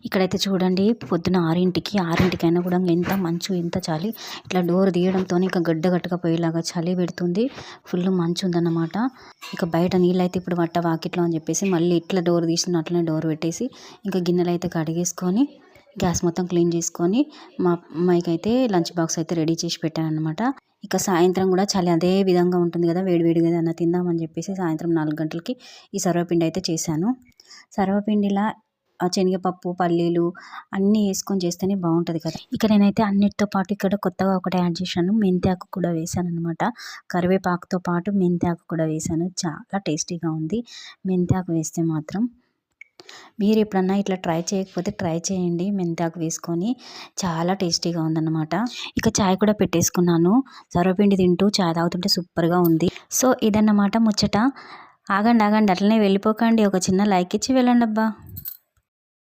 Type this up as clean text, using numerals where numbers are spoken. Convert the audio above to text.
ఇక్కడైతే చూడండి పొద్దున 6:00కైనా కూడా ఎంత మంచు ఎంత చలి. ఇట్లా డోర్ తీయడంతో ఇక గడ్డ కట్టకపోయేలాగా చలి పెడుతుంది. ఫుల్ మంచు ఉందన్నమాట. ఇక బయట నీళ్ళైతే ఇప్పుడు పట్ట వాకిట్లో అని చెప్పేసి మళ్ళీ ఇట్లా డోర్ తీసిన అట్లనే డోర్ పెట్టేసి ఇంకా గిన్నెలు అయితే కడిగేసుకొని గ్యాస్ మొత్తం క్లీన్ చేసుకొని మా అమ్మాయికి అయితే లంచ్ బాక్స్ అయితే రెడీ చేసి పెట్టాను అనమాట. ఇక సాయంత్రం కూడా చలి అదే విధంగా ఉంటుంది కదా, వేడివేడిగా ఏదైనా తిందామని చెప్పేసి సాయంత్రం 4 గంటలకి ఈ సర్వపిండి అయితే చేశాను. సర్వపిండిలా శనగపప్పు పల్లీలు అన్నీ వేసుకొని చేస్తేనే బాగుంటుంది కదా. ఇక నేనైతే అన్నిటితో పాటు ఇక్కడ కొత్తగా ఒకటి యాడ్ చేశాను, మెంతాకు కూడా వేసాను అనమాట. కరివేపాకుతో పాటు మెంతాకు కూడా వేసాను. చాలా టేస్టీగా ఉంది మెంతాకు వేస్తే మాత్రం. మీరు ఎప్పుడన్నా ఇట్లా ట్రై చేయకపోతే ట్రై చేయండి, మెంతాకు వేసుకొని చాలా టేస్టీగా ఉందన్నమాట. ఇక చాయ్ కూడా పెట్టేసుకున్నాను. సర్వపిండి తింటూ చాయ్ తాగుతుంటే సూపర్గా ఉంది. సో ఇదన్నమాట ముచ్చట. ఆగండి అట్లనే వెళ్ళిపోకండి, ఒక చిన్న లైక్ ఇచ్చి వెళ్ళండి అబ్బా.